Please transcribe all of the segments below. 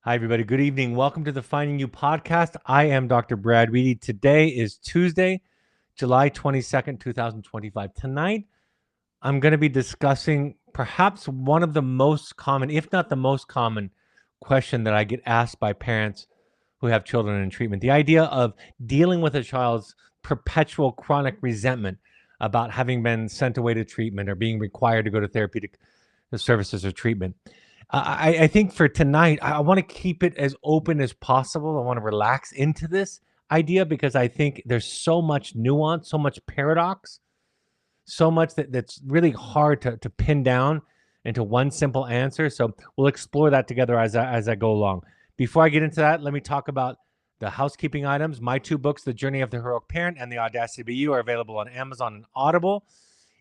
Hi, everybody. Good evening. Welcome to the Finding You podcast. I am Dr. Brad Reedy. Today is Tuesday, July 22nd, 2025. Tonight, I'm going to be discussing perhaps one of the most common, if not the most common, question that I get asked by parents who have children in treatment. The idea of dealing with a child's perpetual chronic resentment about having been sent away to treatment or being required to go to therapeutic services or treatment. I think for tonight, I want to keep it as open as possible. I want to relax into this idea because I think there's so much nuance, so much paradox, so much that's really hard to pin down into one simple answer. So we'll explore that together as I go along. Before I get into that, let me talk about the housekeeping items. My two books, The Journey of the Heroic Parent and The Audacity to Be You, are available on Amazon and Audible.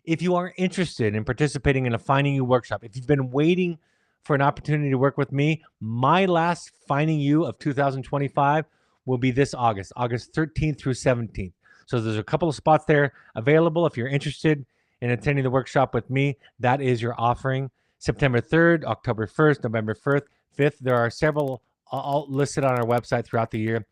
If you are interested in participating in a Finding You workshop, if you've been waiting for an opportunity to work with me, my last Finding You of 2025 will be this August 13th through 17th. So there's a couple of spots there available. If you're interested in attending the workshop with me, that is your offering. September 3rd, October 1st, November 5th. There are several all listed on our website throughout the year.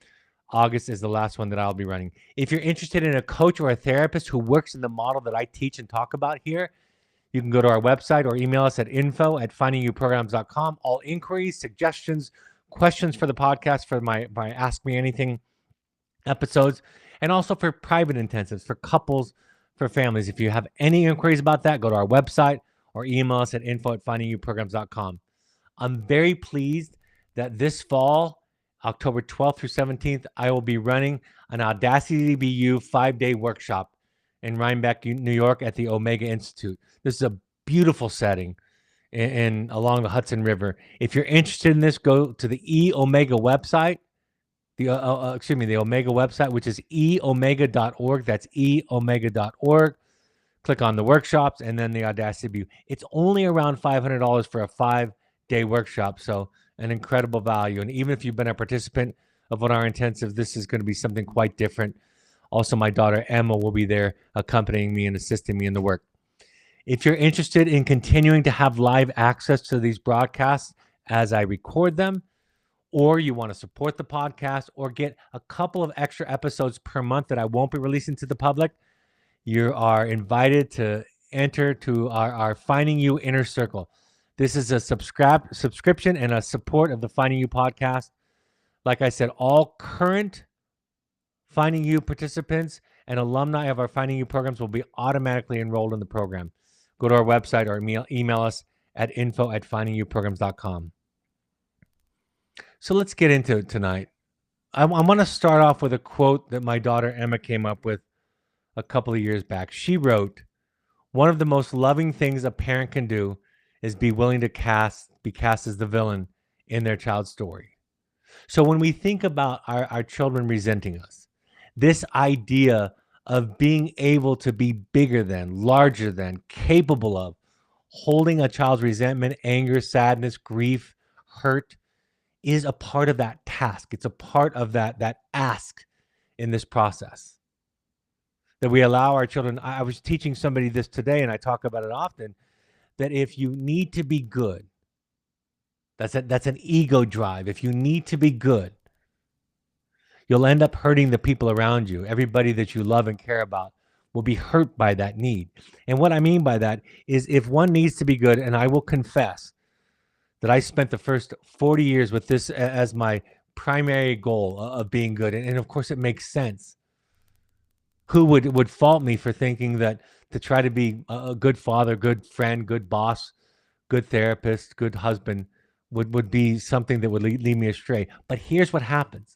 August is the last one that I'll be running. If you're interested in a coach or a therapist who works in the model that I teach and talk about here, you can go to our website or email us at info@findingyouprograms.com. All inquiries, suggestions, questions for the podcast, for my Ask Me Anything episodes, and also for private intensives, for couples, for families. If you have any inquiries about that, go to our website or email us at info@findingyouprograms.com. I'm very pleased that this fall, October 12th through 17th, I will be running an Audacity to Be You 5-day workshop in Rhinebeck, New York at the Omega Institute. This is a beautiful setting in along the Hudson River. If you're interested in this, go to the Omega website, the Omega website, which is eomega.org. That's eomega.org. Click on the workshops and then the Audacity to Be You. It's only around $500 for a 5-day workshop, so an incredible value. And even if you've been a participant of one of our intensives, this is going to be something quite different. Also, my daughter Emma will be there accompanying me and assisting me in the work. If you're interested in continuing to have live access to these broadcasts as I record them, or you want to support the podcast or get a couple of extra episodes per month that I won't be releasing to the public, you are invited to enter to our Finding You Inner Circle. This is a subscription and a support of the Finding You podcast. Like I said, all current Finding You participants and alumni of our Finding You programs will be automatically enrolled in the program. Go to our website or email us at info@findingyouprograms.com. So let's get into it tonight. I want to start off with a quote that my daughter Emma came up with a couple of years back. She wrote, "One of the most loving things a parent can do is be willing to be cast as the villain in their child's story." So when we think about our children resenting us, this idea of being able to be bigger than, larger than, capable of holding a child's resentment, anger, sadness, grief, hurt is a part of that task. It's a part of that ask in this process. That we allow our children. I was teaching somebody this today, and I talk about it often, that if you need to be good, that's an ego drive. If you need to be good, you'll end up hurting the people around you. Everybody that you love and care about will be hurt by that need. And what I mean by that is if one needs to be good, and I will confess that I spent the first 40 years with this as my primary goal of being good. And of course, it makes sense. Who would fault me for thinking that to try to be a good father, good friend, good boss, good therapist, good husband would be something that would lead me astray. But here's what happens.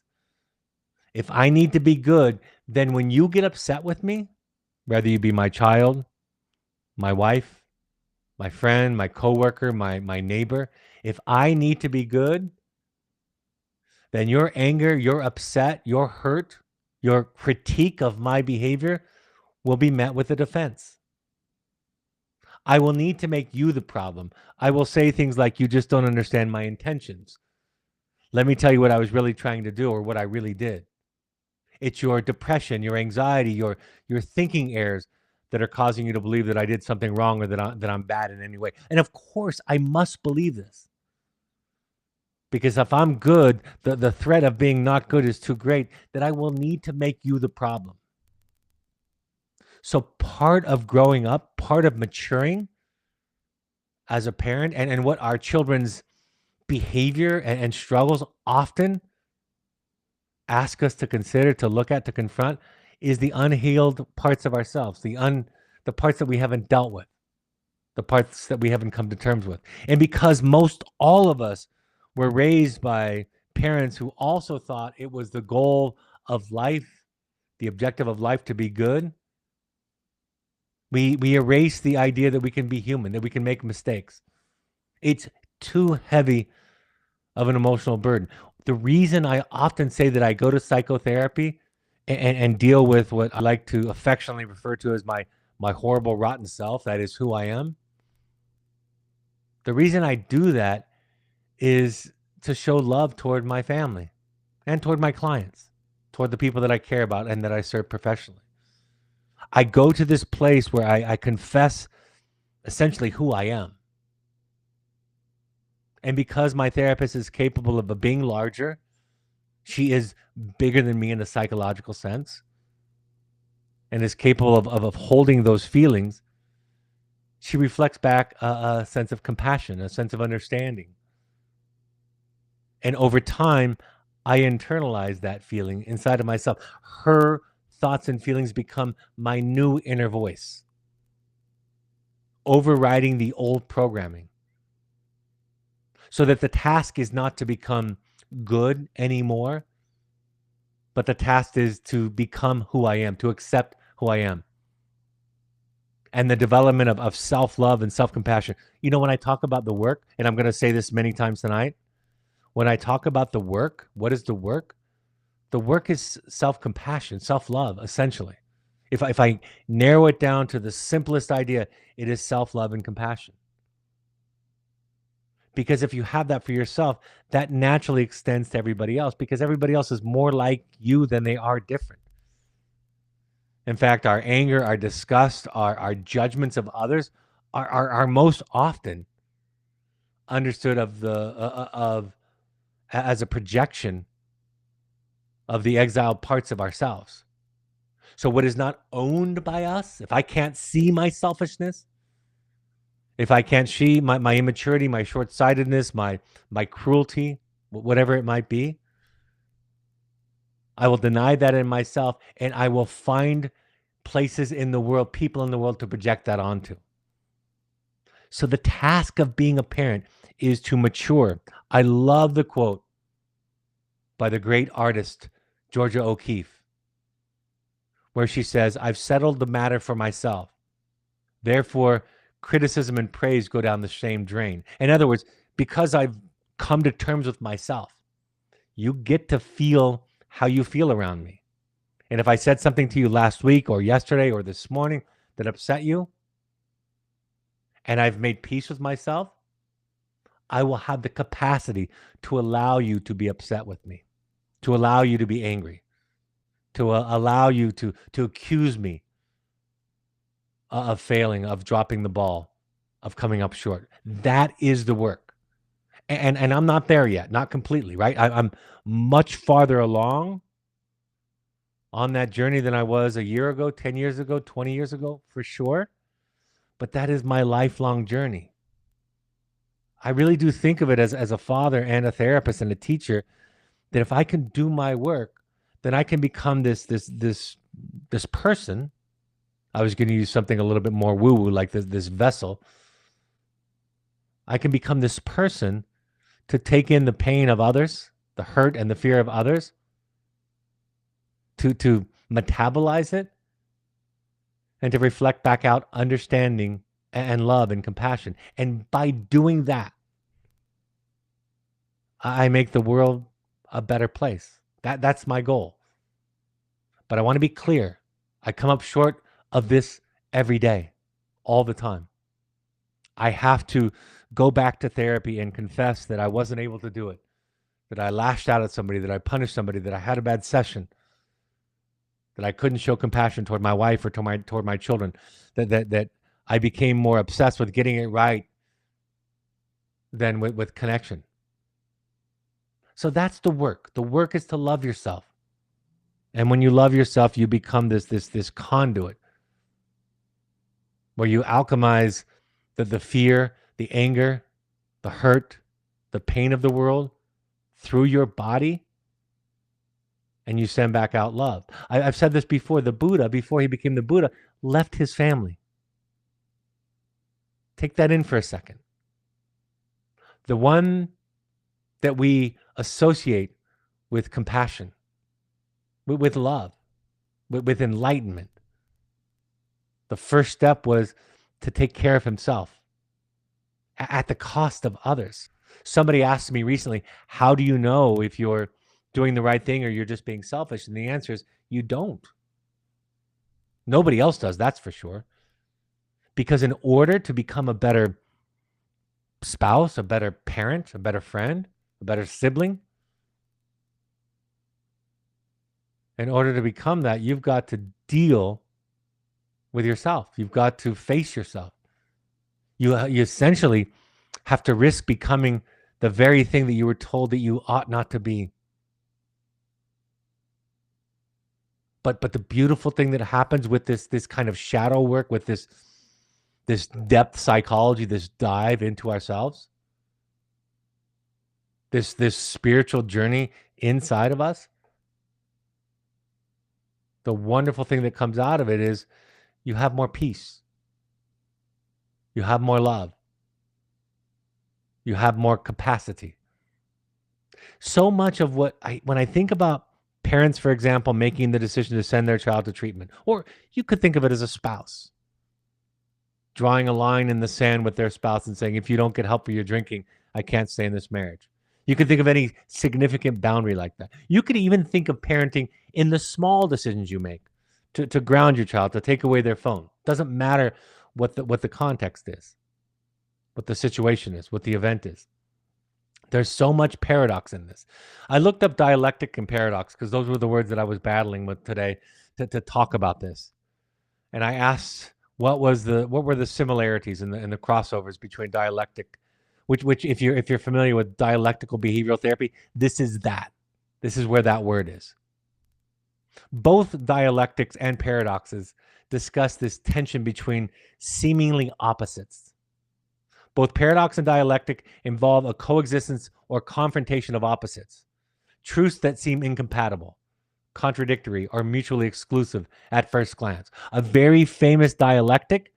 If I need to be good, then when you get upset with me, whether you be my child, my wife, my friend, my coworker, my neighbor, if I need to be good, then your anger, your upset, your hurt, your critique of my behavior will be met with a defense. I will need to make you the problem. I will say things like, "You just don't understand my intentions. Let me tell you what I was really trying to do or what I really did." It's your depression, your anxiety, your thinking errors that are causing you to believe that I did something wrong or that I'm bad in any way. And of course, I must believe this. Because if I'm good, the threat of being not good is too great, that I will need to make you the problem. So part of growing up, part of maturing as a parent, and what our children's behavior and struggles often ask us to consider, to look at, to confront, is the unhealed parts of ourselves, the parts that we haven't dealt with, the parts that we haven't come to terms with. And because most all of us were raised by parents who also thought it was the goal of life, the objective of life, to be good, we erase the idea that we can be human, that we can make mistakes. It's too heavy of an emotional burden. The reason I often say that I go to psychotherapy and deal with what I like to affectionately refer to as my horrible, rotten self, that is who I am. The reason I do that is to show love toward my family and toward my clients, toward the people that I care about and that I serve professionally. I go to this place where I confess essentially who I am. And because my therapist is capable of being larger, she is bigger than me in a psychological sense, and is capable of holding those feelings, she reflects back a sense of compassion, a sense of understanding. And over time, I internalize that feeling inside of myself. Her thoughts and feelings become my new inner voice, overriding the old programming. So that the task is not to become good anymore, but the task is to become who I am, to accept who I am. And the development of self-love and self-compassion. You know, when I talk about the work, and I'm going to say this many times tonight, when I talk about the work, what is the work? The work is self-compassion, self-love, essentially. If I narrow it down to the simplest idea, it is self-love and compassion. Because if you have that for yourself, that naturally extends to everybody else, because everybody else is more like you than they are different. In fact, our anger, our disgust, our judgments of others are most often understood as a projection of the exiled parts of ourselves. So what is not owned by us, if I can't see my selfishness, if I can't see my immaturity, my short-sightedness, my cruelty, whatever it might be, I will deny that in myself, and I will find places in the world, people in the world, to project that onto. So the task of being a parent is to mature. I love the quote by the great artist, Georgia O'Keeffe, where she says, "I've settled the matter for myself. Therefore, criticism and praise go down the same drain." In other words, because I've come to terms with myself, you get to feel how you feel around me. And if I said something to you last week or yesterday or this morning that upset you, and I've made peace with myself, I will have the capacity to allow you to be upset with me, to allow you to be angry, to allow you to accuse me of failing, of dropping the ball, of coming up short. That is the work. And I'm not there yet, not completely, right? I'm much farther along on that journey than I was a year ago, 10 years ago, 20 years ago, for sure. But that is my lifelong journey. I really do think of it as a father and a therapist and a teacher, that if I can do my work, then I can become this person. I was going to use something a little bit more woo-woo, like this vessel. I can become this person to take in the pain of others, the hurt and the fear of others, to metabolize it, and to reflect back out understanding and love and compassion. And by doing that, I make the world a better place. That's my goal. But I want to be clear. I come up short of this every day, all the time. I have to go back to therapy and confess that I wasn't able to do it, that I lashed out at somebody, that I punished somebody, that I had a bad session, that I couldn't show compassion toward my wife or toward my children, that I became more obsessed with getting it right than with connection. So that's the work. The work is to love yourself. And when you love yourself, you become this conduit where you alchemize the fear, the anger, the hurt, the pain of the world through your body, and you send back out love. I've said this before. The Buddha, before he became the Buddha, left his family. Take that in for a second. The one that we associate with compassion, with love, with enlightenment. The first step was to take care of himself at the cost of others. Somebody asked me recently, how do you know if you're doing the right thing or you're just being selfish? And the answer is, you don't. Nobody else does, that's for sure. Because in order to become a better spouse, a better parent, a better friend, a better sibling, in order to become that, you've got to deal with yourself. You've got to face yourself. You essentially have to risk becoming the very thing that you were told that you ought not to be. But the beautiful thing that happens with this kind of shadow work, with this depth psychology, this dive into ourselves, this spiritual journey inside of us, the wonderful thing that comes out of it is you have more peace. You have more love. You have more capacity. So much of when I think about parents, for example, making the decision to send their child to treatment, or you could think of it as a spouse, drawing a line in the sand with their spouse and saying, if you don't get help for your drinking, I can't stay in this marriage. You could think of any significant boundary like that. You could even think of parenting in the small decisions you make to ground your child, to take away their phone. Doesn't matter what the context is, what the situation is, what the event is. There's so much paradox in this. I looked up dialectic and paradox because those were the words that I was battling with today to talk about this. And I asked, what were the similarities and the crossovers between dialectic, which if you're familiar with dialectical behavioral therapy, this is that. This is where that word is. Both dialectics and paradoxes discuss this tension between seemingly opposites. Both paradox and dialectic involve a coexistence or confrontation of opposites, truths that seem incompatible, contradictory, or mutually exclusive at first glance. A very famous dialectic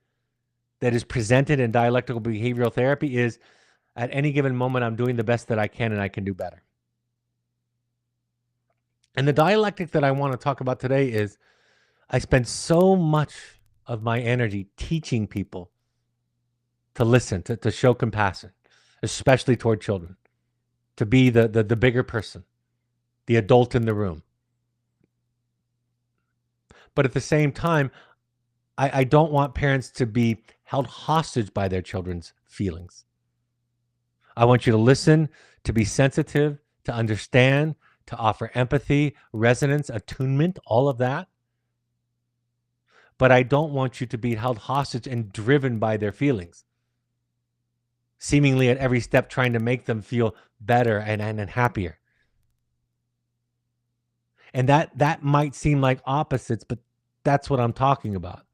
that is presented in dialectical behavioral therapy is, at any given moment, I'm doing the best that I can and I can do better. And the dialectic that I want to talk about today is, I spend so much of my energy teaching people to listen, to show compassion, especially toward children, to be the bigger person, the adult in the room. But at the same time, I don't want parents to be held hostage by their children's feelings. I want you to listen, to be sensitive, to understand, to offer empathy, resonance, attunement, all of that. But I don't want you to be held hostage and driven by their feelings, seemingly at every step trying to make them feel better and happier. And that might seem like opposites, but that's what I'm talking about.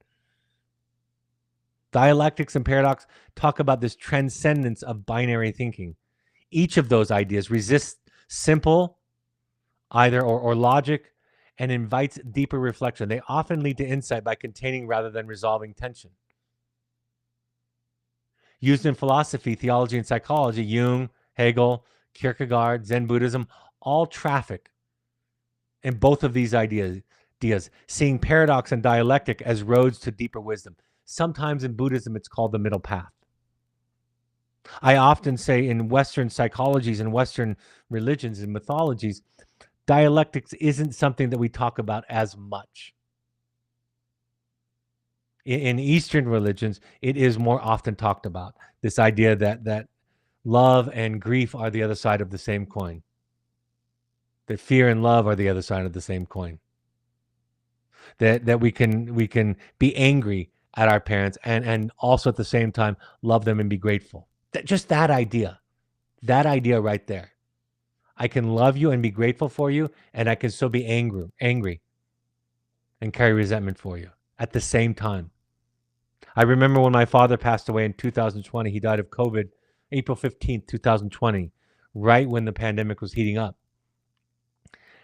Dialectics and paradox talk about this transcendence of binary thinking. Each of those ideas resists simple either or logic and invites deeper reflection. They often lead to insight by containing rather than resolving tension. Used in philosophy, theology, and psychology, Jung, Hegel, Kierkegaard, Zen Buddhism, all traffic in both of these ideas, seeing paradox and dialectic as roads to deeper wisdom. Sometimes in Buddhism, it's called the middle path. I often say in Western psychologies and Western religions and mythologies, dialectics isn't something that we talk about as much. In Eastern religions, it is more often talked about. This idea that love and grief are the other side of the same coin. That fear and love are the other side of the same coin. That we can be angry at our parents and also at the same time love them and be grateful. Just that idea right there. I can love you and be grateful for you, and I can still be angry and carry resentment for you at the same time. I remember when my father passed away in 2020. He died of COVID, April 15th, 2020, right when the pandemic was heating up.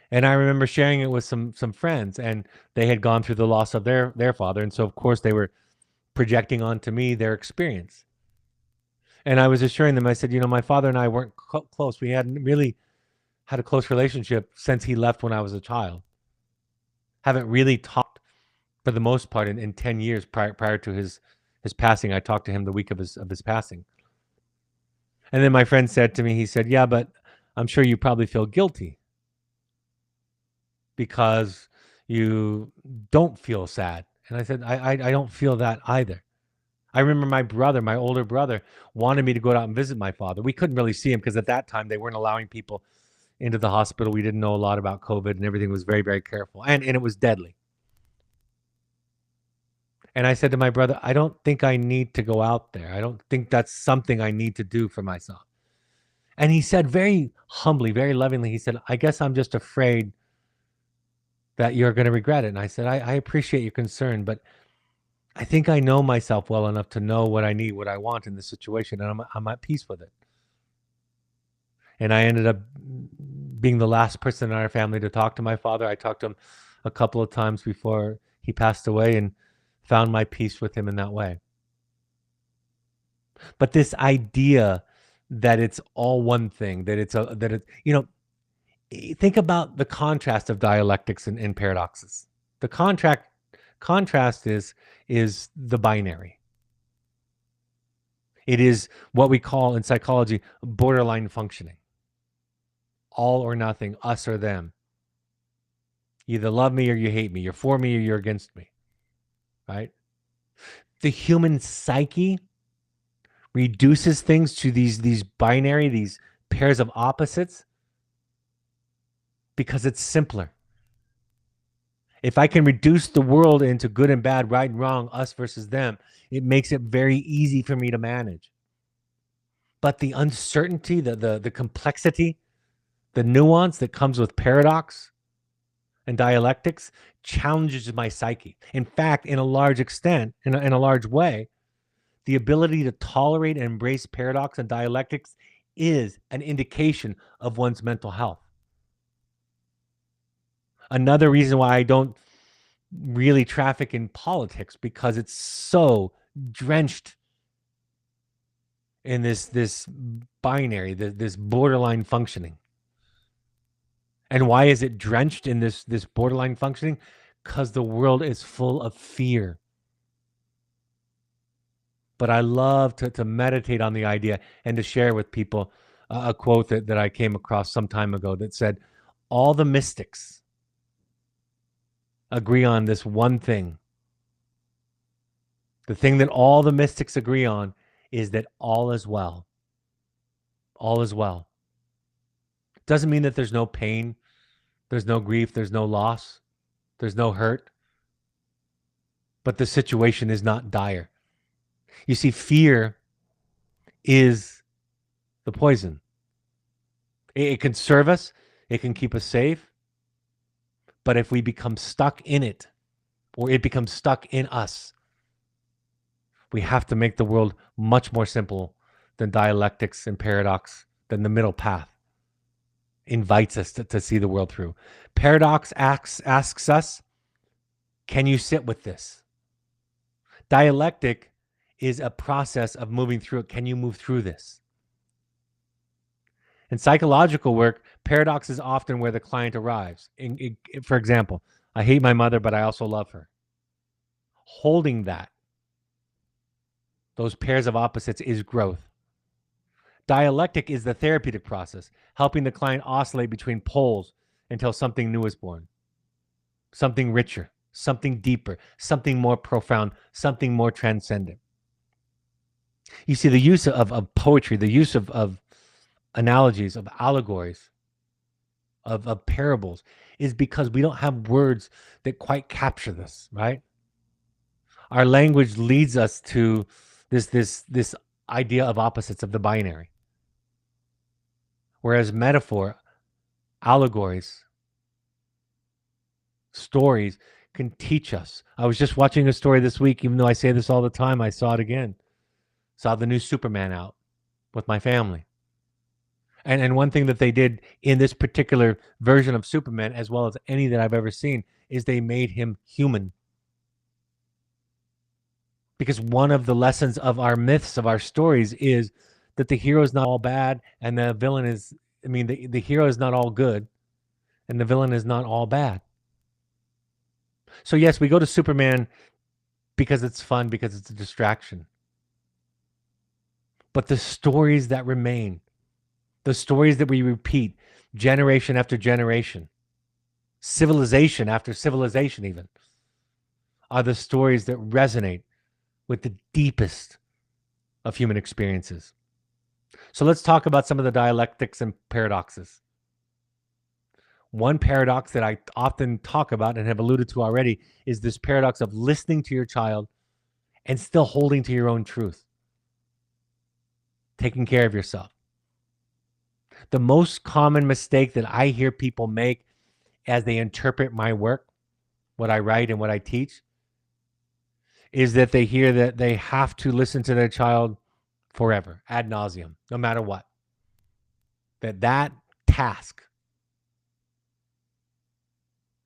And I remember sharing it with some friends, and they had gone through the loss of their father, and so of course they were projecting onto me their experience. And I was assuring them, I said, my father and I weren't close. We hadn't really had a close relationship since he left when I was a child. Haven't really talked for the most part in 10 years prior to his passing. I talked to him the week of his passing. And then my friend said to me, he said, yeah, but I'm sure you probably feel guilty because you don't feel sad. And I said, I don't feel that either. I remember my brother, my older brother, wanted me to go out and visit my father. We couldn't really see him because at that time they weren't allowing people into the hospital. We didn't know a lot about COVID, and everything was very, very careful. And it was deadly. And I said to my brother, I don't think I need to go out there. I don't think that's something I need to do for myself. And he said very humbly, very lovingly, he said, I guess I'm just afraid that you're going to regret it. And I said, I appreciate your concern, but I think I know myself well enough to know what I need, what I want in this situation, and I'm at peace with it. And I ended up being the last person in our family to talk to my father. I talked to him a couple of times before he passed away and found my peace with him in that way. But this idea that it's all one thing, think about the contrast of dialectics and paradoxes. The contrast is the binary. It is what we call in psychology borderline functioning. All or nothing, us or them. You either love me or you hate me. You're for me or you're against me. Right? The human psyche reduces things to these binary, these pairs of opposites, because it's simpler. If I can reduce the world into good and bad, right and wrong, us versus them, it makes it very easy for me to manage. But the uncertainty, the complexity, the nuance that comes with paradox and dialectics challenges my psyche. In fact, in a large extent, in a large way, the ability to tolerate and embrace paradox and dialectics is an indication of one's mental health. Another reason why I don't really traffic in politics, because it's so drenched in this binary, this borderline functioning. And why is it drenched in this borderline functioning? Because the world is full of fear. But I love to meditate on the idea and to share with people a quote that I came across some time ago that said, all the mystics agree on this one thing. The thing that all the mystics agree on is that all is well. All is well. Doesn't mean that there's no pain, there's no grief, there's no loss, there's no hurt. But the situation is not dire. You see, fear is the poison. It can serve us, it can keep us safe. But if we become stuck in it, or it becomes stuck in us, we have to make the world much more simple than dialectics and paradox, than the middle path invites us to see the world through. Paradox asks us, can you sit with this? Dialectic is a process of moving through it. Can you move through this? In psychological work, paradox is often where the client arrives. For example, I hate my mother, but I also love her. Holding those pairs of opposites is growth. Dialectic is the therapeutic process, helping the client oscillate between poles until something new is born. Something richer, something deeper, something more profound, something more transcendent. You see, the use of poetry, the use of analogies, of allegories, of parables, is because we don't have words that quite capture this, right? Our language leads us to this idea of opposites, of the binary. Whereas metaphor allegories, stories can teach us. I was just watching a story this week, even though I say this all the time, I saw it again. Saw the new Superman out with my family. And one thing that they did in this particular version of Superman, as well as any that I've ever seen, is they made him human. Because one of the lessons of our myths, of our stories, is that the hero is not all bad and the villain is, the hero is not all good and the villain is not all bad. So yes, we go to Superman because it's fun, because it's a distraction. But the stories that remain, the stories that we repeat generation after generation, civilization after civilization even, are the stories that resonate with the deepest of human experiences. So let's talk about some of the dialectics and paradoxes. One paradox that I often talk about and have alluded to already is this paradox of listening to your child and still holding to your own truth, taking care of yourself. The most common mistake that I hear people make as they interpret my work, what I write and what I teach, is that they hear that they have to listen to their child forever, ad nauseum, no matter what. That task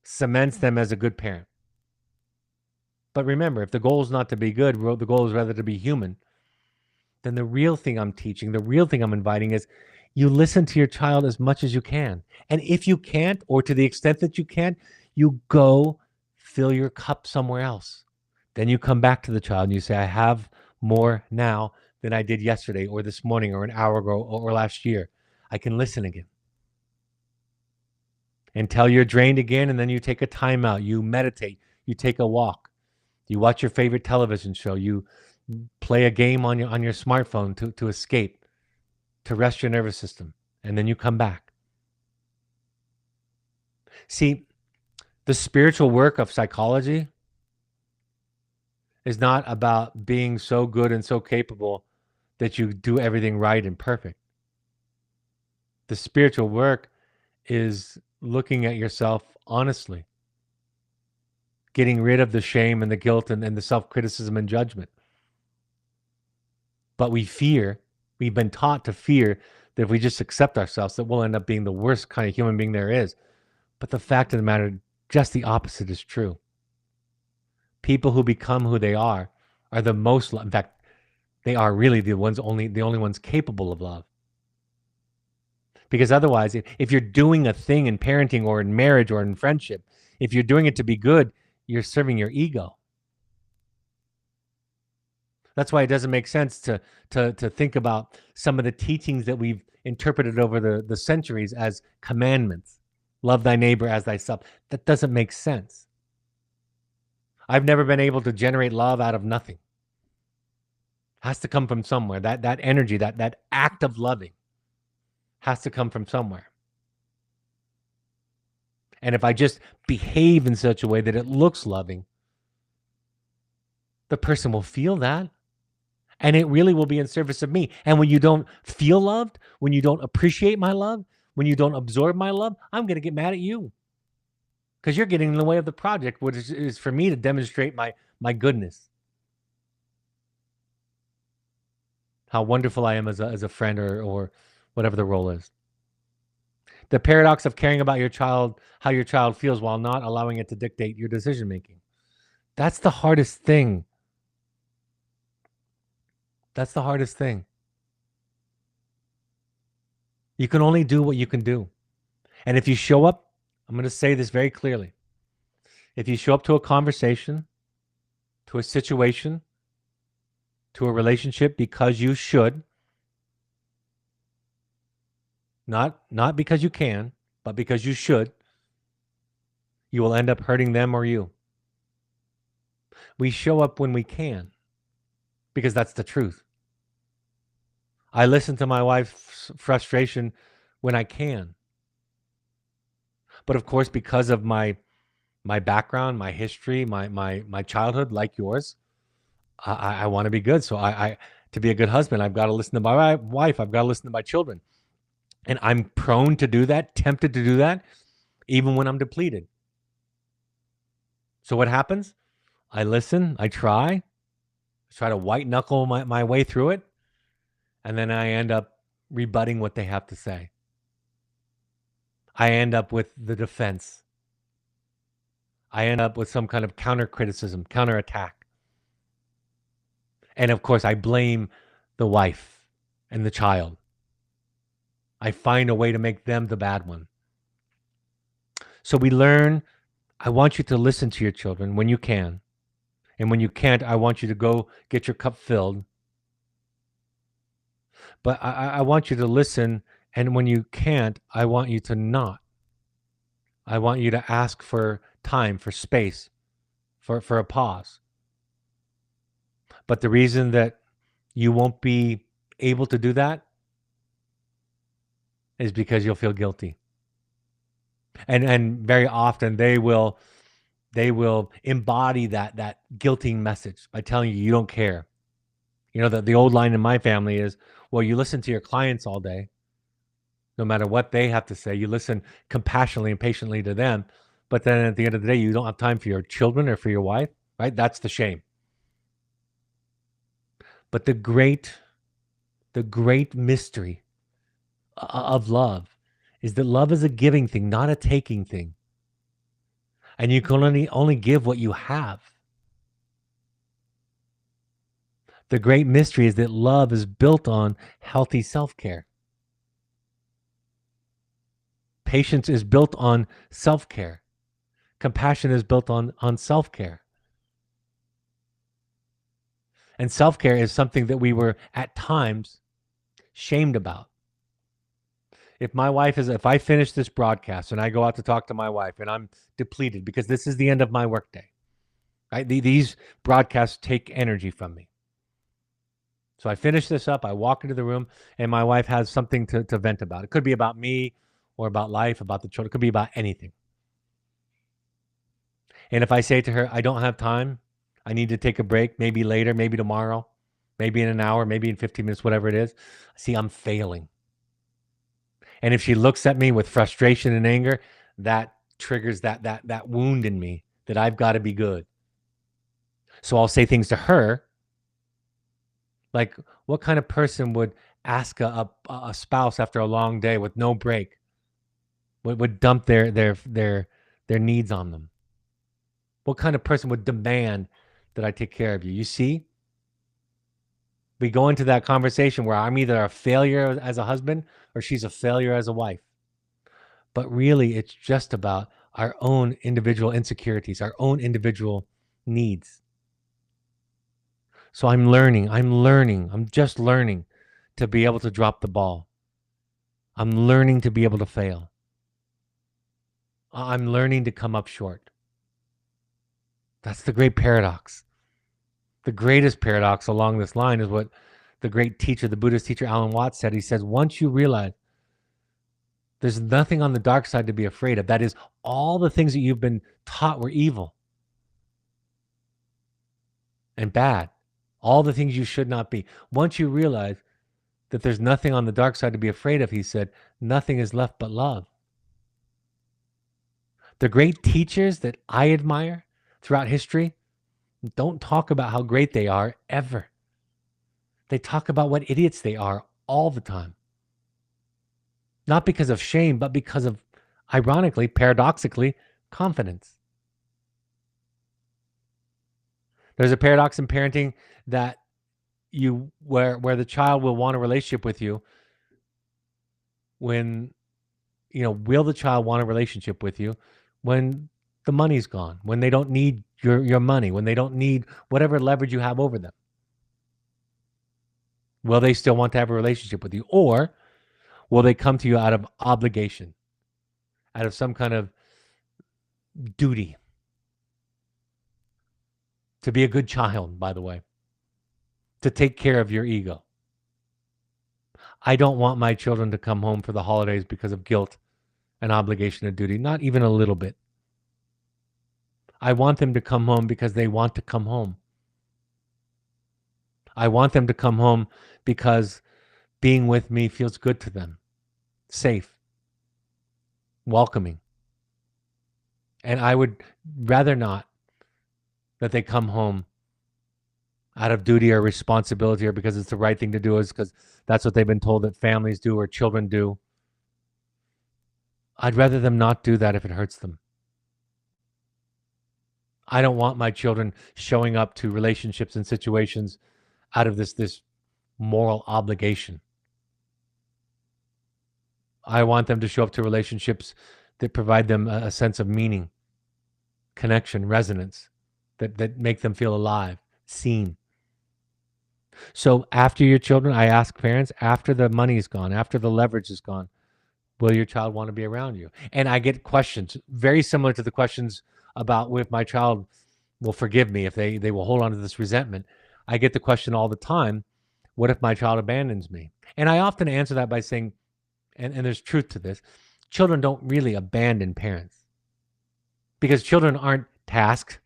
cements them as a good parent. But remember, if the goal is not to be good, the goal is rather to be human, then the real thing I'm teaching, the real thing I'm inviting is you listen to your child as much as you can. And if you can't, or to the extent that you can't, you go fill your cup somewhere else. Then you come back to the child and you say, I have more now than I did yesterday or this morning or an hour ago or last year. I can listen again. Until you're drained again, and then you take a timeout. You meditate. You take a walk. You watch your favorite television show. You play a game on your smartphone to escape, to rest your nervous system, and then you come back. See, the spiritual work of psychology is not about being so good and so capable that you do everything right and perfect. The spiritual work is looking at yourself honestly, getting rid of the shame and the guilt and the self-criticism and judgment. But we've been taught to fear that if we just accept ourselves, that we'll end up being the worst kind of human being there is. But the fact of the matter, just the opposite is true. People who become who they are the most, in fact, they are really the only ones capable of love. Because otherwise, if you're doing a thing in parenting or in marriage or in friendship, if you're doing it to be good, you're serving your ego. That's why it doesn't make sense to think about some of the teachings that we've interpreted over the centuries as commandments. Love thy neighbor as thyself. That doesn't make sense. I've never been able to generate love out of nothing. It has to come from somewhere. That energy, that act of loving has to come from somewhere. And if I just behave in such a way that it looks loving, the person will feel that. And it really will be in service of me. And when you don't feel loved, when you don't appreciate my love, when you don't absorb my love, I'm going to get mad at you. Because you're getting in the way of the project, which is for me to demonstrate my goodness. How wonderful I am as a friend or whatever the role is. The paradox of caring about your child, how your child feels while not allowing it to dictate your decision making. That's the hardest thing. That's the hardest thing. You can only do what you can do. And if you show up, I'm going to say this very clearly. If you show up to a conversation, to a situation, to a relationship because you should, not because you can, but because you should, you will end up hurting them or you. We show up when we can, because that's the truth. I listen to my wife's frustration when I can. But of course, because of my background, my history, my childhood, like yours, I want to be good. So I to be a good husband, I've got to listen to my wife. I've got to listen to my children. And I'm prone to do that, tempted to do that, even when I'm depleted. So what happens? I listen, I try to white knuckle my way through it, and then I end up rebutting what they have to say. I end up with the defense. I end up with some kind of counter criticism, counter attack. And of course, I blame the wife and the child. I find a way to make them the bad one. So we learn, I want you to listen to your children when you can. And when you can't, I want you to go get your cup filled. But I want you to listen. And when you can't, I want you to not. I want you to ask for time, for space, for a pause. But the reason that you won't be able to do that is because you'll feel guilty. And very often they will embody that guilting message by telling you don't care. You know, the old line in my family is, well, you listen to your clients all day, no matter what they have to say. You listen compassionately and patiently to them, but then at the end of the day, you don't have time for your children or for your wife, right? That's the shame. But the great mystery of love is that love is a giving thing, not a taking thing. And you can only give what you have. The great mystery is that love is built on healthy self-care. Patience is built on self-care. Compassion is built on self-care. And self-care is something that we were at times shamed about. If I finish this broadcast and I go out to talk to my wife and I'm depleted because this is the end of my workday, right? These broadcasts take energy from me. So I finish this up, I walk into the room, and my wife has something to vent about. It could be about me or about life, about the children. It could be about anything. And if I say to her, I don't have time, I need to take a break, maybe later, maybe tomorrow, maybe in an hour, maybe in 15 minutes, whatever it is, see, I'm failing. And if she looks at me with frustration and anger, that triggers that wound in me that I've got to be good. So I'll say things to her like, what kind of person would ask a spouse after a long day with no break, would dump their needs on them? What kind of person would demand that I take care of you? You see, we go into that conversation where I'm either a failure as a husband or she's a failure as a wife. But really, it's just about our own individual insecurities, our own individual needs. So I'm just learning to be able to drop the ball. I'm learning to be able to fail. I'm learning to come up short. That's the great paradox. The greatest paradox along this line is what the great teacher, the Buddhist teacher Alan Watts said. He says, once you realize there's nothing on the dark side to be afraid of, that is, all the things that you've been taught were evil and bad, all the things you should not be. Once you realize that there's nothing on the dark side to be afraid of, he said, nothing is left but love. The great teachers that I admire throughout history don't talk about how great they are ever. They talk about what idiots they are all the time. Not because of shame, but because of, ironically, paradoxically, confidence. There's a paradox in parenting that where the child will want a relationship with you when, will the child want a relationship with you when the money's gone, when they don't need your money, when they don't need whatever leverage you have over them? Will they still want to have a relationship with you? Or will they come to you out of obligation, out of some kind of duty? To be a good child, by the way. To take care of your ego. I don't want my children to come home for the holidays because of guilt and obligation and duty, not even a little bit. I want them to come home because they want to come home. I want them to come home because being with me feels good to them. safe, welcoming. And I would rather not that they come home out of duty or responsibility or because it's the right thing to do, is because that's what they've been told that families do or children do. I'd rather them not do that if it hurts them. I don't want my children showing up to relationships and situations out of this moral obligation. I want them to show up to relationships that provide them a sense of meaning, connection, resonance, that make them feel alive, seen. So after your children, I ask parents, after the money is gone, after the leverage is gone, will your child want to be around you? And I get questions very similar to the questions about if my child will forgive me, if they will hold on to this resentment. I get the question all the time, what if my child abandons me? And I often answer that by saying, and there's truth to this, children don't really abandon parents because children aren't tasked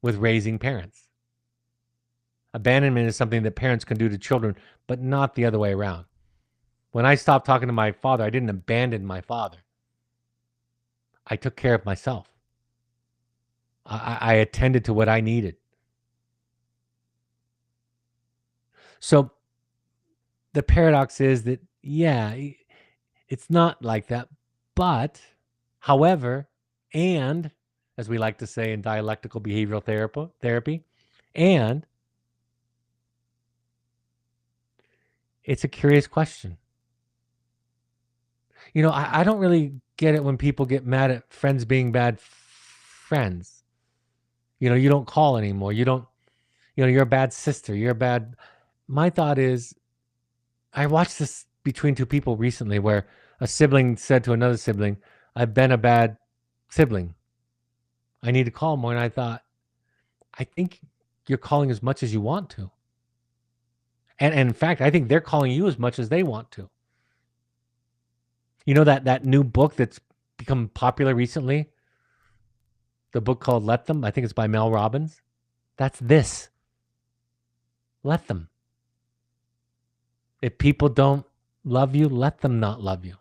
with raising parents. Abandonment is something that parents can do to children, but not the other way around. When I stopped talking to my father, I didn't abandon my father. I took care of myself. I attended to what I needed. So the paradox is that, yeah, it's not like that. But, however, and, as we like to say in dialectical behavioral therapy, and it's a curious question. You know, I don't really get it when people get mad at friends being bad friends. You know, you don't call anymore. You don't, you know, you're a bad sister. You're a bad. My thought is, I watched this between two people recently where a sibling said to another sibling, I've been a bad sibling. I need to call more. And I thought, I think you're calling as much as you want to. And in fact, I think they're calling you as much as they want to. You know that new book that's become popular recently? The book called Let Them? I think it's by Mel Robbins. That's this. Let them. If people don't love you, let them not love you.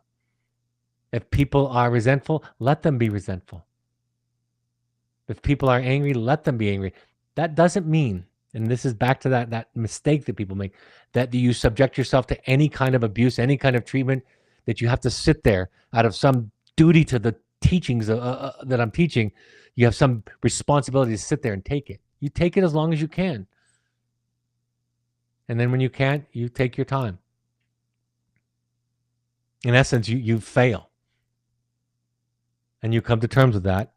If people are resentful, let them be resentful. If people are angry, let them be angry. That doesn't mean, and this is back to that mistake that people make, that you subject yourself to any kind of abuse, any kind of treatment, that you have to sit there out of some duty to the teachings that I'm teaching. You have some responsibility to sit there and take it. You take it as long as you can. And then when you can't, you take your time. In essence, you fail. And you come to terms with that,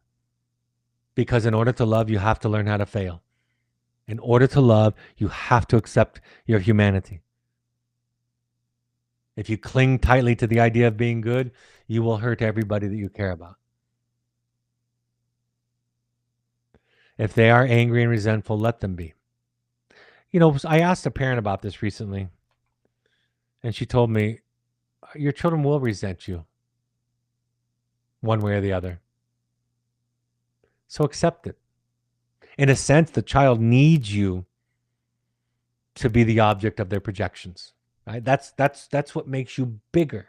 because in order to love, you have to learn how to fail. In order to love, you have to accept your humanity. If you cling tightly to the idea of being good, you will hurt everybody that you care about. If they are angry and resentful, let them be. You know, I asked a parent about this recently, and she told me, your children will resent you one way or the other. So accept it. In a sense, the child needs you to be the object of their projections. Right? That's what makes you bigger,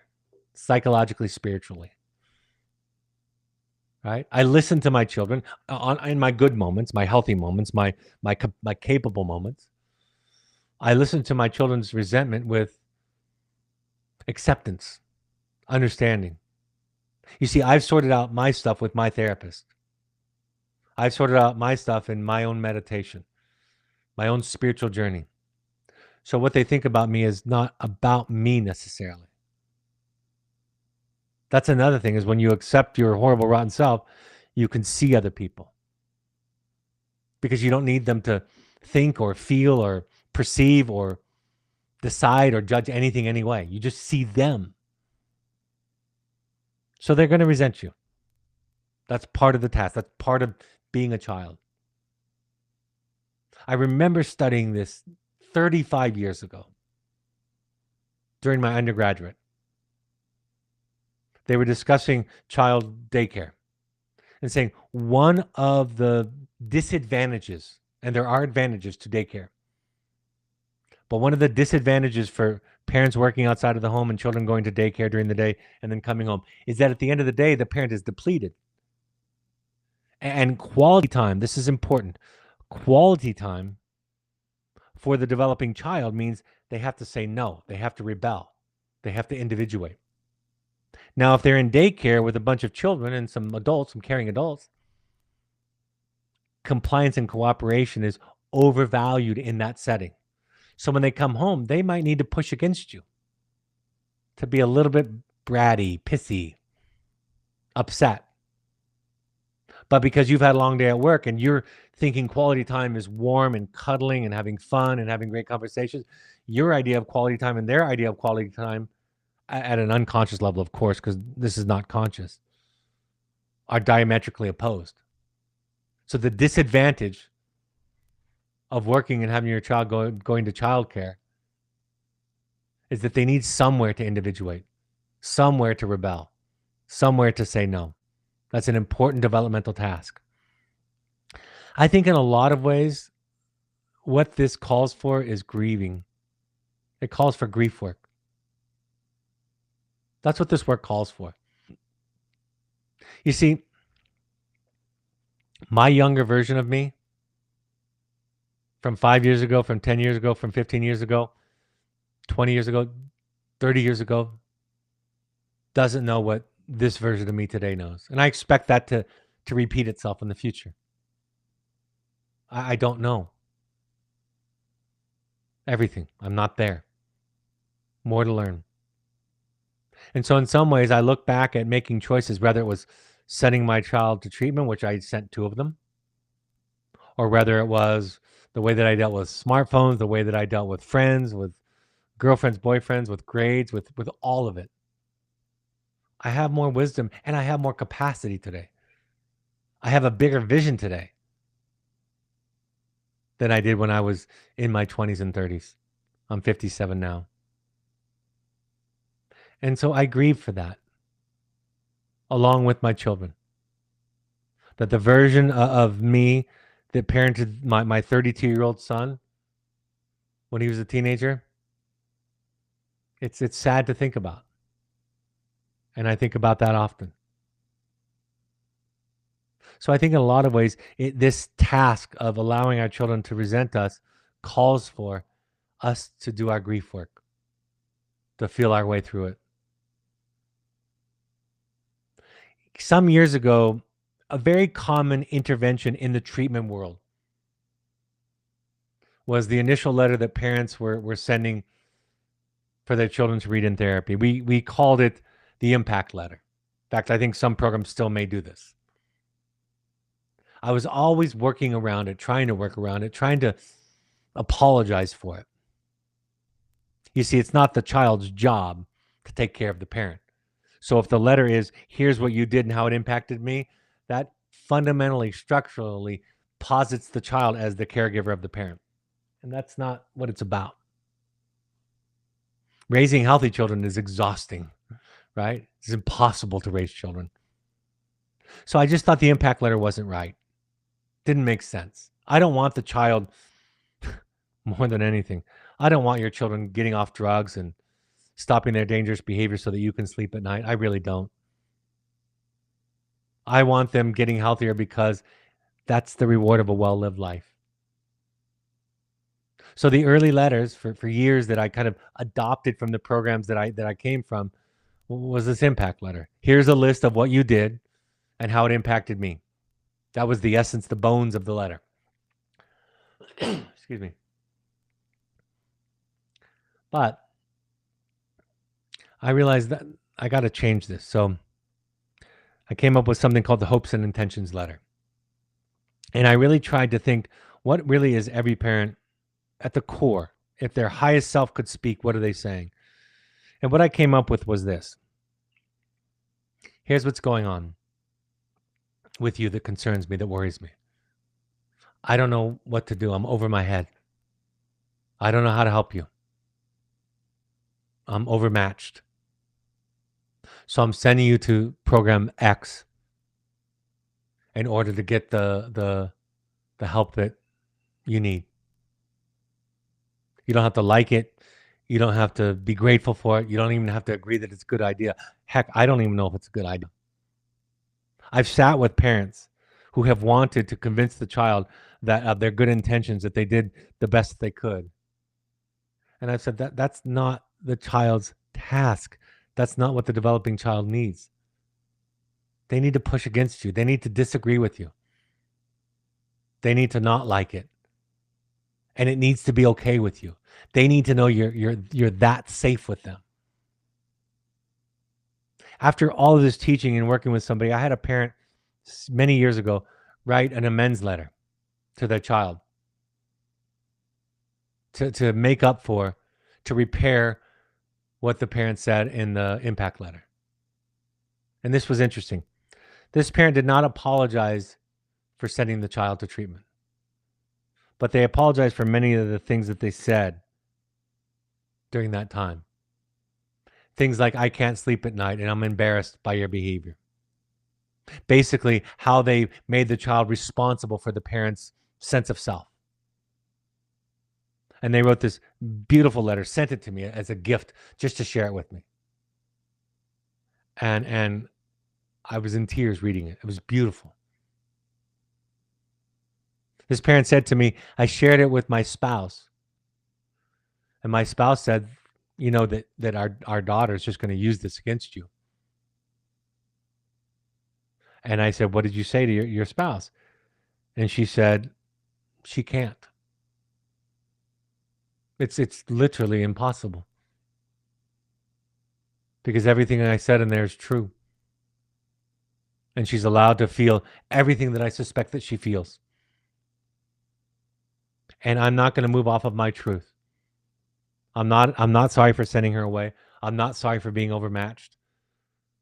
psychologically, spiritually. Right? I listen to my children in my good moments, my healthy moments, my capable moments. I listen to my children's resentment with acceptance, understanding. You see, I've sorted out my stuff with my therapist. I've sorted out my stuff in my own meditation, my own spiritual journey. So what they think about me is not about me necessarily. That's another thing, is when you accept your horrible, rotten self, you can see other people. Because you don't need them to think or feel or perceive or decide or judge anything anyway. You just see them. So they're going to resent you. That's part of the task. That's part of being a child. I remember studying this 35 years ago during my undergraduate. They were discussing child daycare and saying one of the disadvantages, and there are advantages to daycare, But one of the disadvantages for parents working outside of the home and children going to daycare during the day and then coming home is that at the end of the day, the parent is depleted. And quality time, this is important. Quality time for the developing child means they have to say no. They have to rebel. They have to individuate. Now, if they're in daycare with a bunch of children and some adults, some caring adults, compliance and cooperation is overvalued in that setting. So when they come home, they might need to push against you to be a little bit bratty, pissy, upset. But because you've had a long day at work and you're thinking quality time is warm and cuddling and having fun and having great conversations, your idea of quality time and their idea of quality time at an unconscious level, of course, because this is not conscious, are diametrically opposed. So the disadvantage of working and having your child going to childcare is that they need somewhere to individuate, somewhere to rebel, somewhere to say no. That's an important developmental task. I think in a lot of ways, what this calls for is grieving. It calls for grief work. That's what this work calls for. You see, my younger version of me, from 5 years ago, from 10 years ago, from 15 years ago, 20 years ago, 30 years ago, doesn't know what this version of me today knows. And I expect that to repeat itself in the future. I don't know everything. I'm not there. More to learn. And so in some ways, I look back at making choices, whether it was sending my child to treatment, which I sent 2 of them, or whether it was the way that I dealt with smartphones, the way that I dealt with friends, with girlfriends, boyfriends, with grades, with all of it. I have more wisdom and I have more capacity today. I have a bigger vision today than I did when I was in my 20s and 30s. I'm 57 now. And so I grieve for that, along with my children. That the version of me that parented my 32-year-old son when he was a teenager, it's sad to think about. And I think about that often. So I think in a lot of ways, this task of allowing our children to resent us calls for us to do our grief work, to feel our way through it. Some years ago, a very common intervention in the treatment world was the initial letter that parents were sending for their children to read in therapy. We called it the impact letter. In fact, I think some programs still may do this. I was always working around it, trying to work around it, trying to apologize for it. You see, it's not the child's job to take care of the parent. So if the letter is, here's what you did and how it impacted me, that fundamentally, structurally posits the child as the caregiver of the parent. And that's not what it's about. Raising healthy children is exhausting, right? It's impossible to raise children. So I just thought the impact letter wasn't right. Didn't make sense. I don't want the child, more than anything, I don't want your children getting off drugs and stopping their dangerous behavior so that you can sleep at night. I really don't. I want them getting healthier because that's the reward of a well-lived life. So the early letters for years that I kind of adopted from the programs that I came from was this impact letter. Here's a list of what you did and how it impacted me. That was the essence, the bones of the letter. Excuse me. But I realized that I got to change this. So I came up with something called the hopes and intentions letter. And I really tried to think, what really is every parent at the core? If their highest self could speak, what are they saying? And what I came up with was this. Here's what's going on with you that concerns me, that worries me. I don't know what to do. I'm over my head. I don't know how to help you. I'm overmatched. So I'm sending you to program X in order to get the help that you need. You don't have to like it. You don't have to be grateful for it. You don't even have to agree that it's a good idea. Heck, I don't even know if it's a good idea. I've sat with parents who have wanted to convince the child that of their good intentions, that they did the best they could. And I've said that that's not the child's task. That's not what the developing child needs. They need to push against you. They need to disagree with you. They need to not like it. And it needs to be okay with you. They need to know you're that safe with them. After all of this teaching and working with somebody, I had a parent many years ago write an amends letter to their child to make up for, to repair what the parent said in the impact letter. And this was interesting. This parent did not apologize for sending the child to treatment, but they apologized for many of the things that they said during that time. Things like, I can't sleep at night and I'm embarrassed by your behavior. Basically, how they made the child responsible for the parent's sense of self. And they wrote this beautiful letter, sent it to me as a gift just to share it with me. And I was in tears reading it. It was beautiful. This parent said to me, I shared it with my spouse. And my spouse said, you know, that our daughter is just going to use this against you. And I said, what did you say to your spouse? And she said, she can't. It's literally impossible. Because everything I said in there is true. And she's allowed to feel everything that I suspect that she feels. And I'm not going to move off of my truth. I'm not sorry for sending her away. I'm not sorry for being overmatched.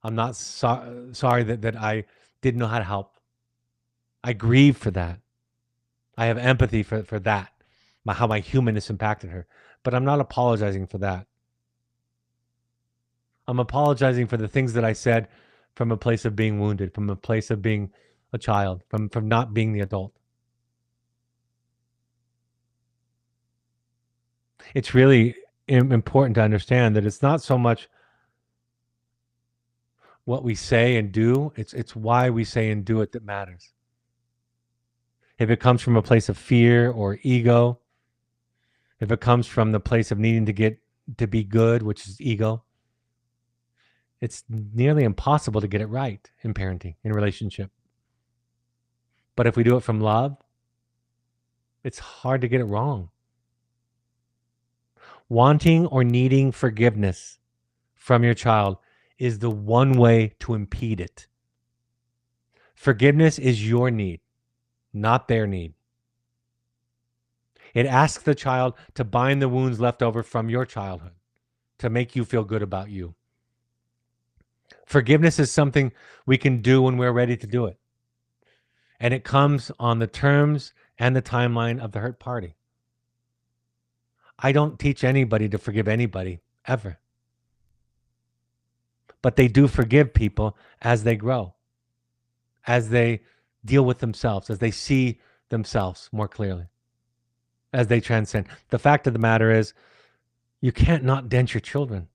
I'm not sorry that I didn't know how to help. I grieve for that. I have empathy for that, how my humanness impacted her. But I'm not apologizing for that. I'm apologizing for the things that I said from a place of being wounded, from a place of being a child, from not being the adult. It's really important to understand that it's not so much what we say and do, it's why we say and do it that matters. If it comes from a place of fear or ego, if it comes from the place of needing to be good, which is ego, it's nearly impossible to get it right in parenting, in relationship. But if we do it from love, it's hard to get it wrong. Wanting or needing forgiveness from your child is the one way to impede it. Forgiveness is your need, not their need. It asks the child to bind the wounds left over from your childhood, to make you feel good about you. Forgiveness is something we can do when we're ready to do it. And it comes on the terms and the timeline of the hurt party. I don't teach anybody to forgive anybody, ever. But they do forgive people as they grow, as they deal with themselves, as they see themselves more clearly, as they transcend. The fact of the matter is, you can't not dent your children.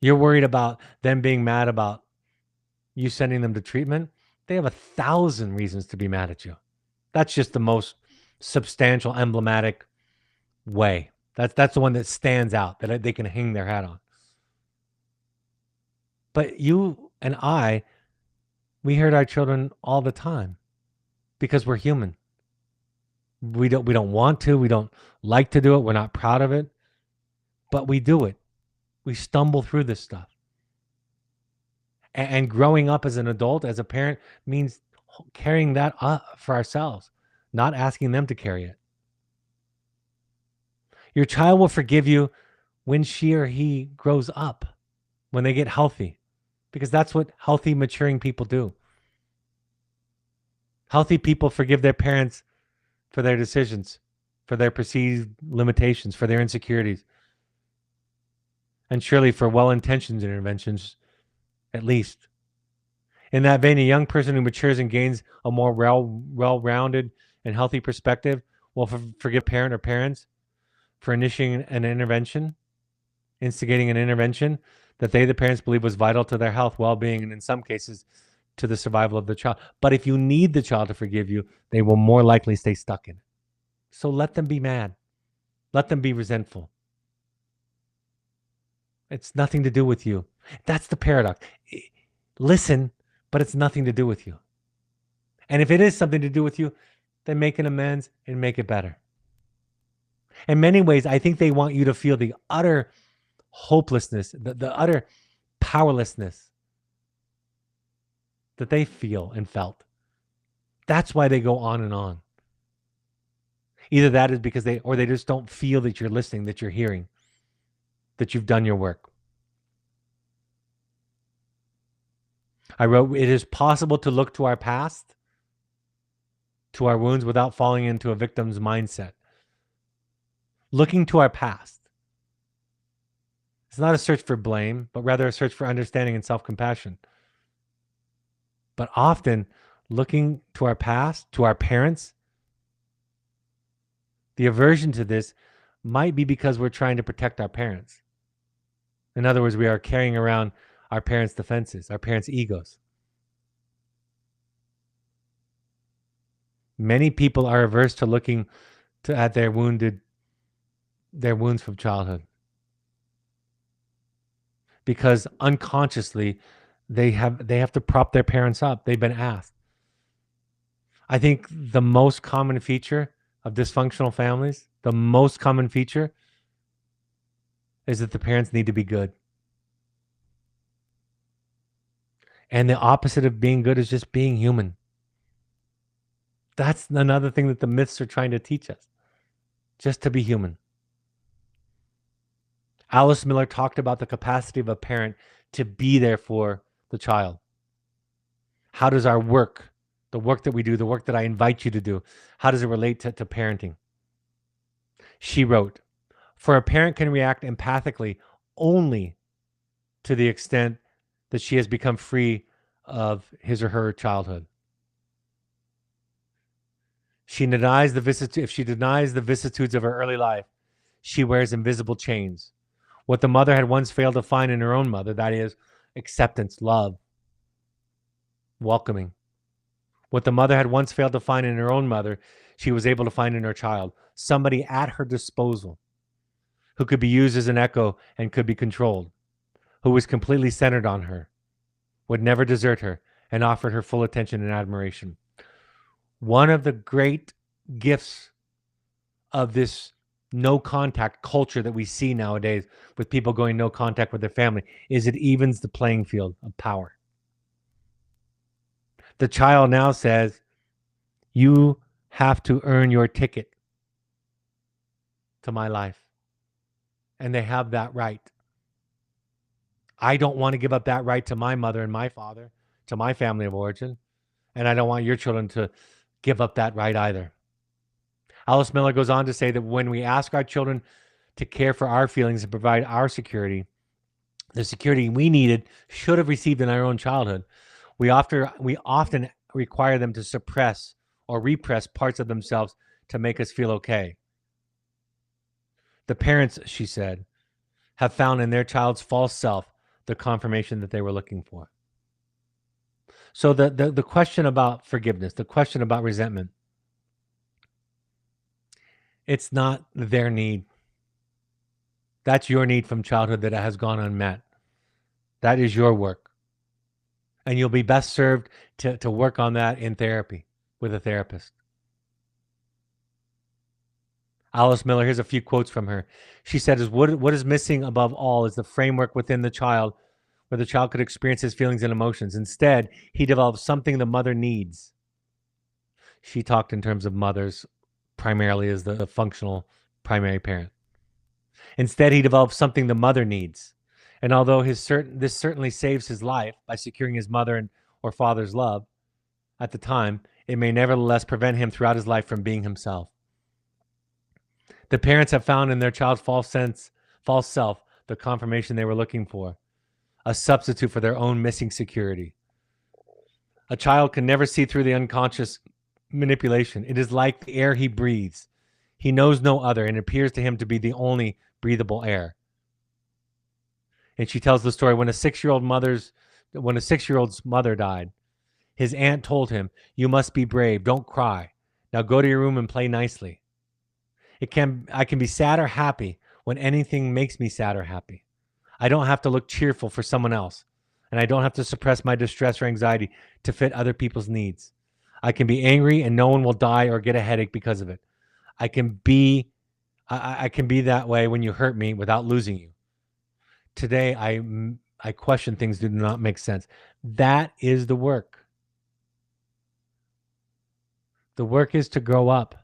You're worried about them being mad about you sending them to treatment. They have 1,000 reasons to be mad at you. That's just the most substantial, emblematic way. That's the one that stands out, that they can hang their hat on. But you and I, we hurt our children all the time because we're human. We don't want to. We don't like to do it. We're not proud of it. But we do it. We stumble through this stuff. And growing up as an adult, as a parent, means carrying that up for ourselves, not asking them to carry it. Your child will forgive you when she or he grows up, when they get healthy, because that's what healthy, maturing people do. Healthy people forgive their parents for their decisions, for their perceived limitations, for their insecurities, and surely for well-intentioned interventions, at least. In that vein, a young person who matures and gains a more well-rounded and healthy perspective Well, forgive parent or parents for instigating an intervention that they, the parents, believe was vital to their health, well-being, and in some cases, to the survival of the child. But if you need the child to forgive you, they will more likely stay stuck in it. So let them be mad. Let them be resentful. It's nothing to do with you. That's the paradox. Listen, but it's nothing to do with you. And if it is something to do with you, then make an amends and make it better. In many ways, I think they want you to feel the utter hopelessness, the utter powerlessness that they feel and felt. That's why they go on and on. Either that is because they just don't feel that you're listening, that you're hearing, that you've done your work. I wrote, it is possible to look to our past, to our wounds, without falling into a victim's mindset. Looking to our past. It's not a search for blame, but rather a search for understanding and self-compassion. But often, looking to our past, to our parents, the aversion to this might be because we're trying to protect our parents. In other words, we are carrying around our parents' defenses, our parents' egos. Many people are averse to looking at their wounds from childhood, because unconsciously they have to prop their parents up. They've been asked. I think the most common feature of dysfunctional families, the most common feature is that the parents need to be good. And the opposite of being good is just being human. That's another thing that the myths are trying to teach us, just to be human. Alice Miller talked about the capacity of a parent to be there for the child. How does our work, the work that we do, the work that I invite you to do, how does it relate to parenting? She wrote, for a parent can react empathically only to the extent that she has become free of his or her childhood. If she denies the vicissitudes of her early life, she wears invisible chains. What the mother had once failed to find in her own mother, that is, acceptance, love, welcoming. What the mother had once failed to find in her own mother, she was able to find in her child. Somebody at her disposal who could be used as an echo and could be controlled, who was completely centered on her, would never desert her, and offered her full attention and admiration. One of the great gifts of this no contact culture that we see nowadays, with people going no contact with their family, is it evens the playing field of power. The child now says, you have to earn your ticket to my life. And they have that right. I don't want to give up that right to my mother and my father, to my family of origin. And I don't want your children to give up that right either. Alice Miller goes on to say that when we ask our children to care for our feelings and provide our security, the security we needed, should have received in our own childhood, we often require them to suppress or repress parts of themselves to make us feel okay. The parents, she said, have found in their child's false self the confirmation that they were looking for. So the question about forgiveness, the question about resentment, it's not their need. That's your need from childhood that has gone unmet. That is your work. And you'll be best served to work on that in therapy with a therapist. Alice Miller, here's a few quotes from her. She said, what is missing above all is the framework within the child where the child could experience his feelings and emotions. Instead, he develops something the mother needs. She talked in terms of mothers primarily as the functional primary parent. Instead, he develops something the mother needs. And although this certainly saves his life by securing his mother or father's love at the time, it may nevertheless prevent him throughout his life from being himself. The parents have found in their child's false self the confirmation they were looking for, a substitute for their own missing security. A child can never see through the unconscious manipulation. It is like the air he breathes. He knows no other and appears to him to be the only breathable air. And she tells the story when a 6-year-old's mother died, his aunt told him, "You must be brave. Don't cry. Now go to your room and play nicely. I can be sad or happy when anything makes me sad or happy. I don't have to look cheerful for someone else, and I don't have to suppress my distress or anxiety to fit other people's needs. I can be angry and no one will die or get a headache because of it. I can be that way when you hurt me without losing you. Today, I question things that do not make sense." That is the work. The work is to grow up.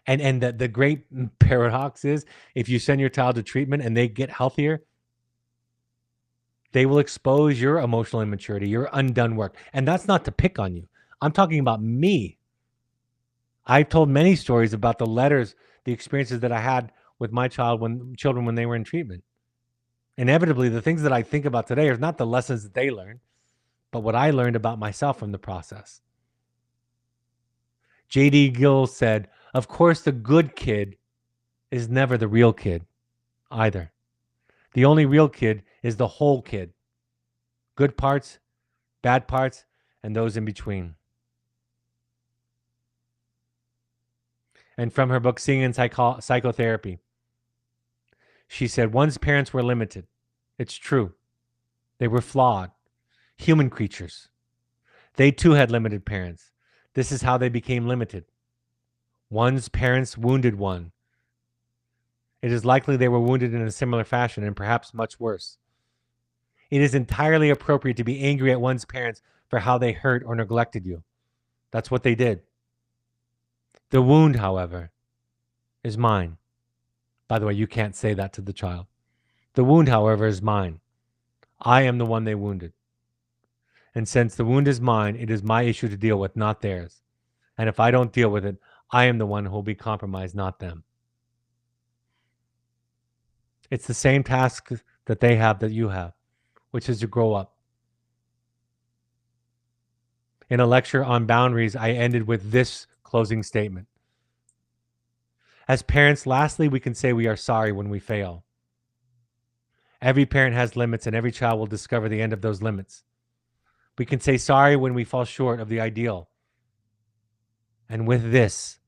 And the great paradox is, if you send your child to treatment and they get healthier, they will expose your emotional immaturity, your undone work. And that's not to pick on you. I'm talking about me. I've told many stories about the letters, the experiences that I had with my children when they were in treatment. Inevitably, the things that I think about today are not the lessons that they learned, but what I learned about myself from the process. J.D. Gill said, "Of course, the good kid is never the real kid either. The only real kid is the whole kid. Good parts, bad parts, and those in between." And from her book, Seeing in Psychotherapy, she said, "One's parents were limited. It's true. They were flawed, human creatures. They too had limited parents. This is how they became limited. One's parents wounded one. It is likely they were wounded in a similar fashion and perhaps much worse. It is entirely appropriate to be angry at one's parents for how they hurt or neglected you. That's what they did. The wound, however, is mine." By the way, you can't say that to the child. "The wound, however, is mine. I am the one they wounded. And since the wound is mine, it is my issue to deal with, not theirs. And if I don't deal with it, I am the one who will be compromised, not them." It's the same task that they have that you have, which is to grow up. In a lecture on boundaries, I ended with this closing statement. As parents, lastly, we can say we are sorry when we fail. Every parent has limits, and every child will discover the end of those limits. We can say sorry when we fall short of the ideal. And with this,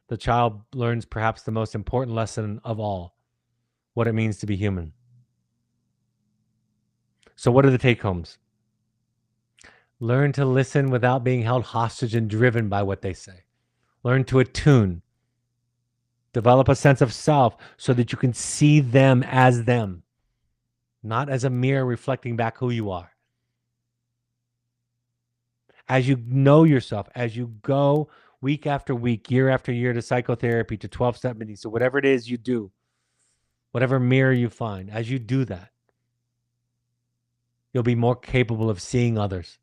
the child learns perhaps the most important lesson of all, what it means to be human. So what are the take-homes? Learn to listen without being held hostage and driven by what they say. Learn to attune. Develop a sense of self so that you can see them as them, not as a mirror reflecting back who you are. As you know yourself, as you go week after week, year after year to psychotherapy, to 12-step meetings, so whatever it is you do, whatever mirror you find, as you do that, you'll be more capable of seeing others.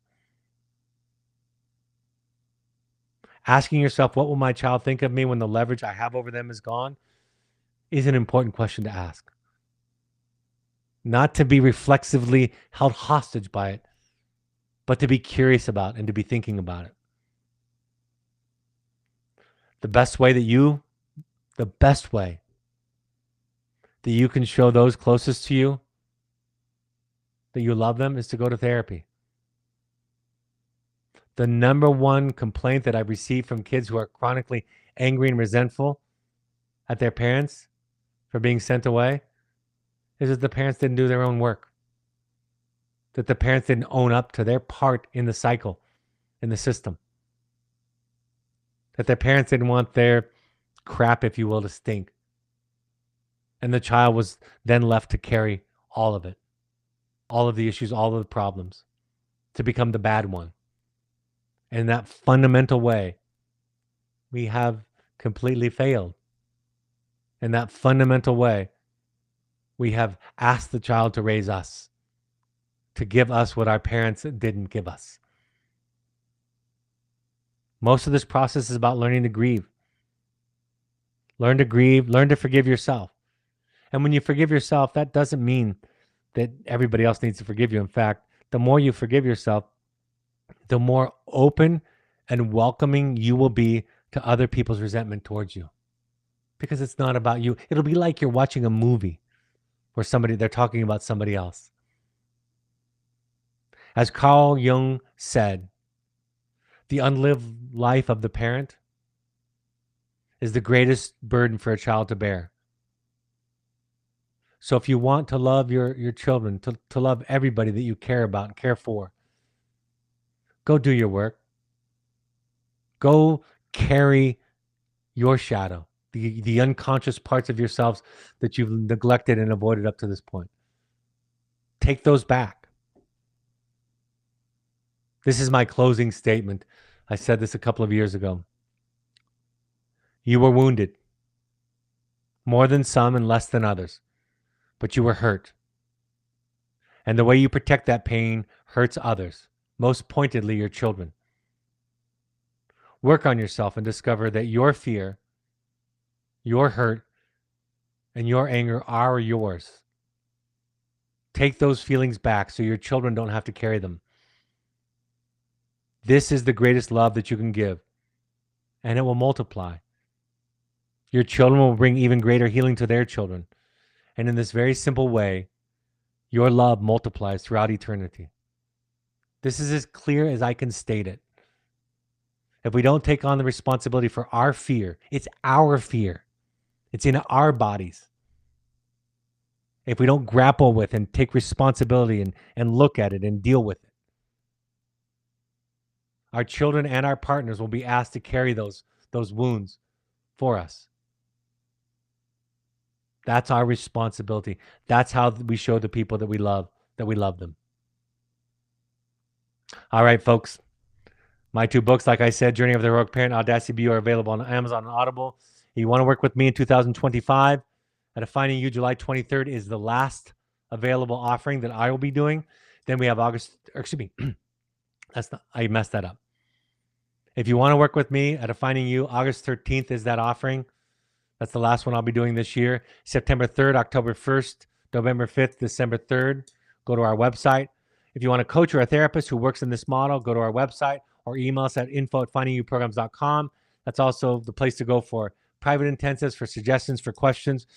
Asking yourself, what will my child think of me when the leverage I have over them is gone, is an important question to ask. Not to be reflexively held hostage by it, but to be curious about and to be thinking about it. The best way that you can show those closest to you that you love them is to go to therapy. The number one complaint that I've received from kids who are chronically angry and resentful at their parents for being sent away is that the parents didn't do their own work. That the parents didn't own up to their part in the cycle, in the system. That their parents didn't want their crap, if you will, to stink. And the child was then left to carry all of it. All of the issues, all of the problems. To become the bad one. In that fundamental way, we have completely failed. In that fundamental way, we have asked the child to raise us, to give us what our parents didn't give us. Most of this process is about learning to grieve. Learn to grieve, learn to forgive yourself. And when you forgive yourself, that doesn't mean that everybody else needs to forgive you. In fact, the more you forgive yourself, the more open and welcoming you will be to other people's resentment towards you, because it's not about you. It'll be like you're watching a movie where they're talking about somebody else. As Carl Jung said, the unlived life of the parent is the greatest burden for a child to bear. So if you want to love your children, to love everybody that you care about and care for, go do your work. Go carry your shadow, the unconscious parts of yourselves that you've neglected and avoided up to this point. Take those back. This is my closing statement. I said this a couple of years ago. You were wounded, more than some and less than others, but you were hurt. And the way you protect that pain hurts others, most pointedly your children. Work on yourself and discover that your fear, your hurt, and your anger are yours. Take those feelings back so your children don't have to carry them. This is the greatest love that you can give, and it will multiply. Your children will bring even greater healing to their children. And in this very simple way, your love multiplies throughout eternity. This is as clear as I can state it. If we don't take on the responsibility for our fear, it's our fear. It's in our bodies. If we don't grapple with and take responsibility and look at it and deal with it, our children and our partners will be asked to carry those wounds for us. That's our responsibility. That's how we show the people that we love them. All right, folks. My 2 books, like I said, Journey of the Heroic Parent, Audacity Be You, are available on Amazon and Audible. If you want to work with me in 2025, at Finding You, July 23rd is the last available offering that I will be doing. Then we have I messed that up. If you want to work with me at Finding You, August 13th is that offering. That's the last one I'll be doing this year. September 3rd, October 1st, November 5th, December 3rd. Go to our website. If you want a coach or a therapist who works in this model, go to our website or email us at info@findingyouprograms.com. That's also the place to go for private intensives, for suggestions, for questions.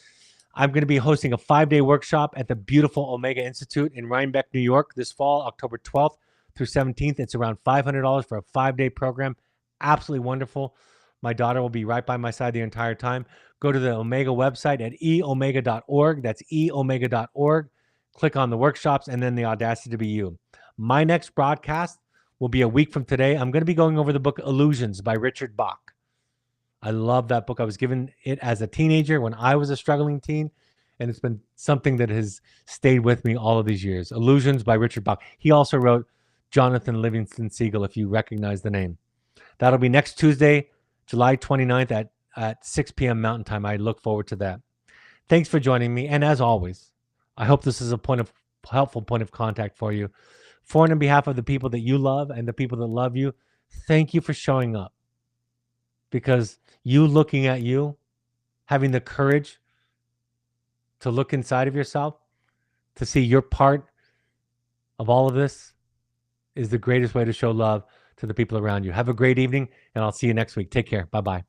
I'm going to be hosting a 5-day workshop at the beautiful Omega Institute in Rhinebeck, New York this fall, October 12th through 17th. It's around $500 for a 5-day program. Absolutely wonderful. My daughter will be right by my side the entire time. Go to the Omega website at eomega.org. That's eomega.org. Click on the workshops and then the Audacity to Be You. My next broadcast will be a week from today. I'm going to be going over the book Illusions by Richard Bach. I love that book. I was given it as a teenager when I was a struggling teen, and it's been something that has stayed with me all of these years. Illusions by Richard Bach. He also wrote Jonathan Livingston Seagull, if you recognize the name. That'll be next Tuesday, July 29th at 6 p.m. Mountain Time. I look forward to that. Thanks for joining me. And as always, I hope this is a helpful point of contact for you. For and on behalf of the people that you love and the people that love you, thank you for showing up. Because you looking at you, having the courage to look inside of yourself, to see your part of all of this, is the greatest way to show love to the people around you. Have a great evening, and I'll see you next week. Take care. Bye-bye.